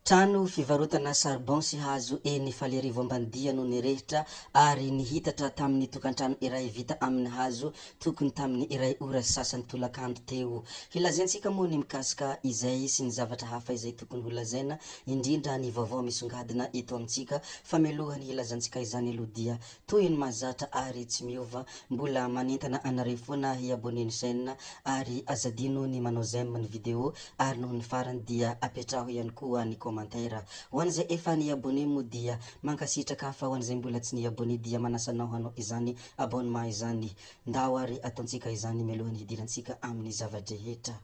Trano fivarotana charbon sy hazo eny Faly Arivo Ambanidia no nirehitra ary nihitatra tamin'ny tokantrano iray vita amin'ny hazo tokony tamin'ny iray ora sasany tolakandro teo. Hilazaintsika moa ny mikasika izay sy ny zavatra hafa izay tokony ho lazaina, indrindra ny vaovao misongadina eto amintsika. Fa mialohany hilazantsika izany aloha dia toy ny mahazatra ary tsy miova, mbola manentana anareo foana hiabone ny chaîne ary azadino ny manao j'aime ny vidéo ary noho ny farany dia apetraho ihany koa ny commentaire. Ho an'izay efa niabone moa dia mankasitraka, fa ho an'izay mbola tsy niabone dia manasanao hanao izany abonnement izany. Ndao ary ataontsika izany mialohany hidirantsika amin'ny zavadrehetra.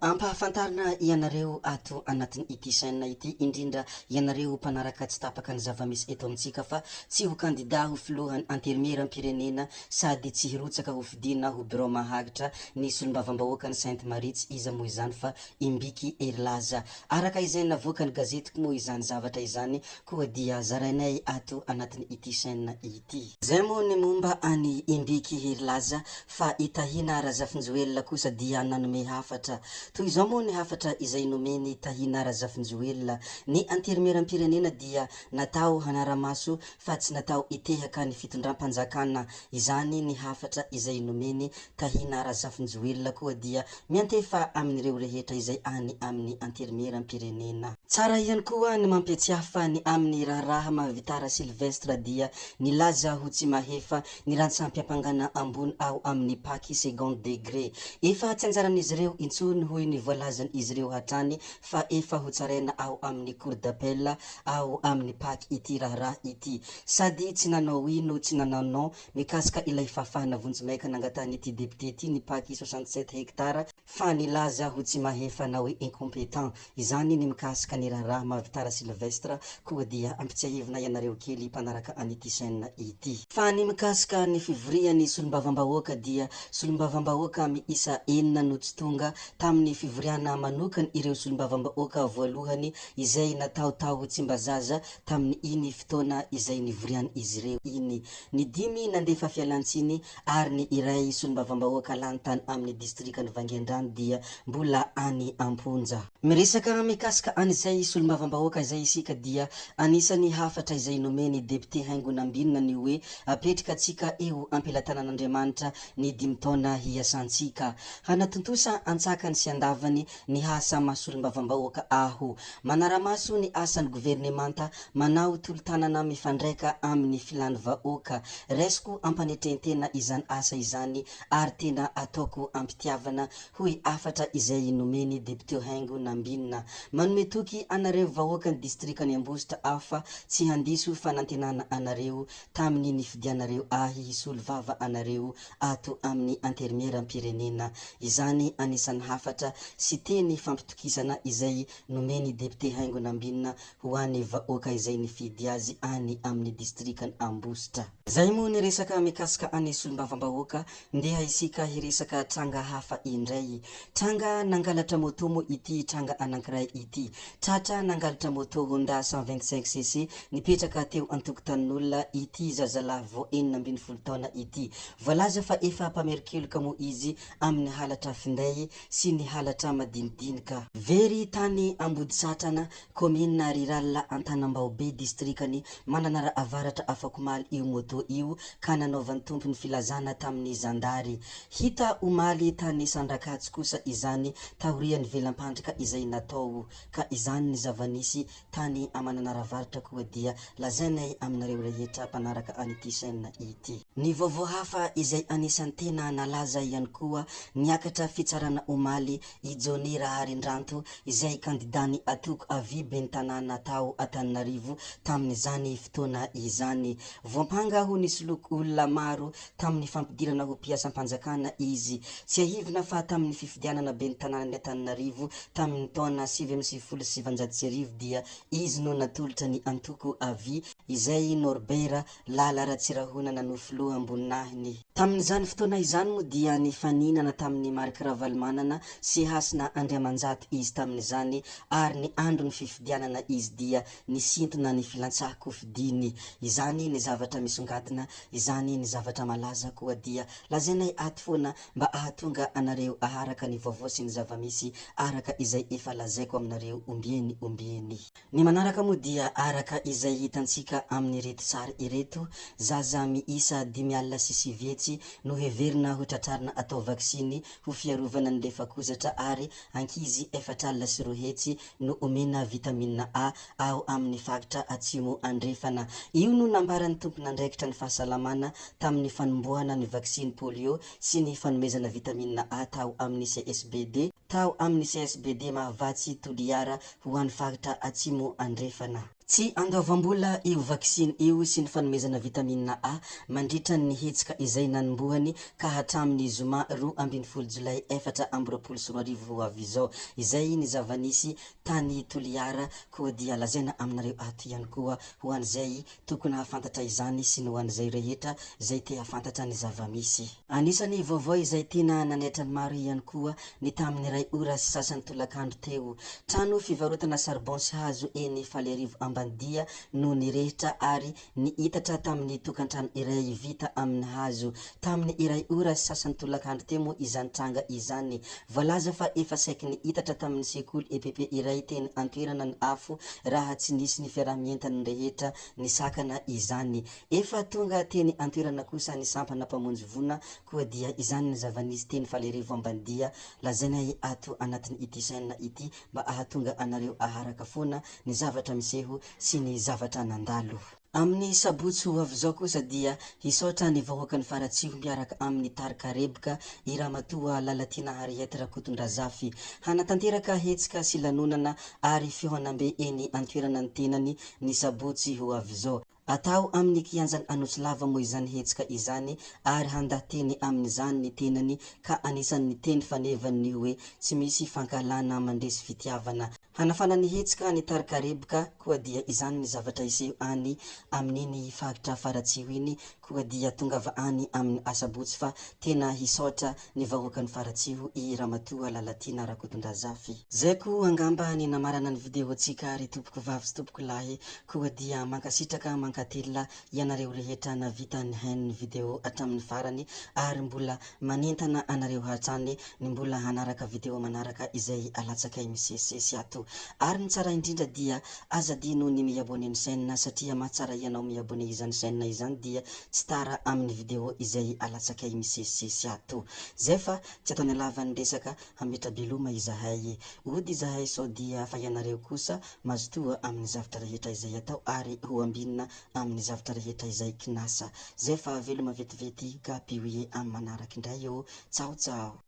Ampahafantarina ianareo ato anatin'ny ity chaîne ity, indrindra ianareo mpanaraka tsy tapaka ny zava-misy eto amintsika fa tsy ho kandida ho filohany anterimery am-pirenena sady tsy hirotsaka ho fidina ho bureau mahagitra ny solombavam-bahoaka ny Sainte Marie. Tsy iza moa izany fa Imbiky Herilaza. Araka izay navoaka ny gazetiko moa izany zavatra izany koa dia zarainay ato anatin'ny ity chaîne ity. Zay moa ny momba any Imbiky Herilaza, fa itahina Razafinjoelina kosa dia nanome hafatra. Toy izao moa ny hafatra izay nomeny tahina Razafinjoelina: ny anterimery am-pirenena dia natao hanara-maso fa tsy natao itehaka ny fitondram-panjakana. Izany ny hafatra izay nomeny tahina Razafinjoelina koa dia miantefa amin'ireo rehetra izay any amin'ny anterimery am-pirenena. Tsara ihany koa ny mampiatsiahy fa ny amin'ny raharaha Mavitara Sylvestre dia nilaza ho tsy mahefa ny rantsampiampangana ambony ao amin'ny paky second degré. Efa tsy anjaran'izy ireo intsony hoy ny voalazany izy ireo hatrany fa efa ho tsaraina ao amin'ny cour d'appel ao amin'ny paky ity raharaha ity. Sady tsy nanao ino tsy nanao non mikasika ilay fahafahana vonjimaika nangatan'ity député ity ny paky 67 hectara, fa nilaza ho tsy mahefa na hoe incompétent. Izany ny mikasika ny raharaha Mavitara Sylvestre, koa dia ampitsiahivina ianareo kely mpanaraka an'ity chaîne ity. Fa ny mikasika ny fivorian'ny solombavam-bahoaka dia solombavam-bahoaka miisa enina no tsy tonga tamin'ny fivoriana manokany ireo solombavam-bahoaka voalohany izay nataotao Tsimbazaza tamin'ny iny fotoana izay nivoriany izy ireo iny. Ny 5 nandefa fialantsiny ary ny iray solombavam-bahoaka lany tany amin'ny distrikany Vangaindrano dia mbola any Amponja. Miresaka mikasika an'izay solombavam-bahoaka izay isika dia anisany hafatra izay nomeny député Haingona Ambinina ny hoe apetraka atsika eo ampelatanan'Andriamanitra ny 5 taona hiasantsika, hanatontosa antsakany sy andavany ny asa maha-solombavam-bahoaka aho. Manara-maso ny asan'ny gouvernemanta manao tolo-tanana mifandraika amin'ny filany vahoaka. Raisiko ampanetrentena izany asa izany ary tena ataoko ampitiavana hoy hafatra izay nomeny député Haingona Ambinina. Manome toky anareo vahoaka ny distrikany Ambositra hafa tsy handiso fa nantenana anareo tamin'ny nifidianareo ahy hisolo vava anareo ato amin'ny anterimery am-pirenena. Izany anisan'ny hafatra sy teny fampitokisana izay nomeny député Haingona Ambinina ho an'ny vahoaka izay nifidy azy any amin'ny distrikany Ambositra. Zay moa ny resaka mikasika any solombavam-bahoaka. Ndeha isika hiresaka tranga hafa indray. Tranga nangalatra moto moa ity tranga anankiray ity. Tratra nangalatra moto Honda 125cc nipetraka teo an-tokotanin'olona ity zazalahy vao 12 taona ity. Voalaza fa efa mpamerikeloka moa izy amin'ny halatra finday sy ny halatra madinidinika. Very tany Ambodisatrana, commune rurale Antanambaobe distrikany manana avaratra afakomaly io moto io ka nanaovan'ny tompony filazana tamin'ny zandary. Hita omaly tany Sandrakatsy kosa izany taorian'ny velam-pandrika izay natao, ka izany ny zavanisy tany Amananaravaratra koa dia lazainay aminareo rehetra mpanaraka an'ity chaîne ity. Ny vaovao hafa izay anisan'ny tena nalaza ihany koa niakatra fitsarana omaly i Jony Raharindranto izay kandidany atoko avy ben'ny tanàna tao Antananarivo tamin'izany fotoana izany. Voampanga ho nisoloky olona maro tamin'ny fampidirana ho mpiasam-panjakana izy. Tsy ahivina fa tamin'ny fifidianana ben'ny tanàna ny Antananarivo tamin'ny taona 1997 dia izy no natolotra ny antoko avy izay Norbert Lala Ratsirahona nanofy loha amboninahiny. tamin'izany fotoana izany moa dia nifaninana tamin'ny mariky ravalomanana sy hasina Andriamanjato izy tamin'izany ary ny andro ny fifidianana izy dia nisintona ny filantsaha kofidiny. Izany ny zavatra misongadina, izany ny zavatra malaza koa dia lazainay ato foana mba ahatonga anareo aharaka ny vaovao sy ny zavamisy araka izay efa lazaiko aminareo ombieny. Ny manaraka moa dia araka izay hitantsika amin'ny reto sary ireto, zaza miisa 5 no heverina ho tratrarina atao vaksiny ho fiarovana ny lefakozatra ary ankizy 4 no omena vitamine A ao amin'ny faritra Atsimo Andrefana. Io no nambaran'ny tompon'andraikitra ny fahasalamana tamin'ny fanombohana ny vaksiny polio sy ny fanomezana vitamine A tao amin'ny CSBD Mahavatsy Toliara ho an'ny faritra Atsimo Andrefana. Tsy andoavam-bola io vaksiny io sy ny fanomezana vitamine A mandritra ny hetsika izay nanombohany ka hatramin'ny zoma 12 Jolay 2024 ho avy izao. Izay ny zavanisy tany Toliara koa dia lazaina aminareo ato ihany koa ho an'izay tokony hafantatra izany sy ny ho an'izay rehetra izay te hafantatra ny zavamisy. Anisany vaovao izay tena nanaitra ny maro ihany koa ny tamin'ny ray ora sy sasany tolakandro teo, trano fivarotana charbon sy hazo eny Falerivo Ambandia no nirehitra ary ny hitatra tamin'ny tokantrano iray vita amin'ny hazo tamin'ny iray ora sy sasany tolakandro teo moa izany tranga izany. Voalaza fa efa saiky ny hitatra tamin'ny sekoly EPP iray teny antoerana ny afo raha tsy nisy ny fiarahamientana rehetra ny sakana izany. Efa tonga teny antoerana kosa ny sampana mpamonjy vona koa dia izany ny zavanisy teny Falerivo Ambandia lazainay ato anatin'ny ity chaîne ity mba ahatonga anareo aharaka foana ny zavatra miseho sy ny zavatra nandalo. Amin'ny sabotsy ho avy izao kosa dia hisaotra ny vahoaka ny Faratsiho miaraka amin'ny tarika rebaka i Ramatoa Lalatina Henriette Rakotondrazafy hanatanteraka hetsika sy lanonana ary fihoanam-be eny antoerana ny tenany ny sabotsy ho avy izao. Atao amin'ny kianjany Anosiolava moa izany hetsika izany ary handahateny amin'izany ny tenany ka anisan'ny teny fanevany hoe tsy misy fankalana mandresy fitiavana. Hanafana ny hetsika ny tarika rebaka koa dia izany ny zavatra iseho any amin'iny faritra Faratsiho iny koa dia tonga va any amin'ny asabotsy fa tena hisaotra ny vahoaka ny Faratsiho i Ramatoa Lalatina Rakotondrazafy. Zay ko angamba ny namarana ny videontsika ry tompoko vavy sy tompoko lahy koa dia mankasitraka mankatelina ianareo rehetra navita ny hainy video hatramin'ny farany ary mbola manentana anareo hatrany ny mbola hanaraka video manaraka izay alatsakay misesisesy ato. Ary ny tsara indrindra dia azadino ny miabone ny chaîne satria mahatsara ianao miabone izany chaîne izany dia tsy tara amin'ny video izay alatsakay misesisesy ato. Zay fa tsy atao ny alavan'ny resaka hametra beloma izahay ody izahay sao dia fa ianareo kosa mazotoa amin'ny zavatra rehetra izay atao ary ho ambinina amin'ny zavatra rehetra izay kinasa. Zay fa veloma vetivety ka pioe amin'ny manaraka indray eo. Ciao ciao.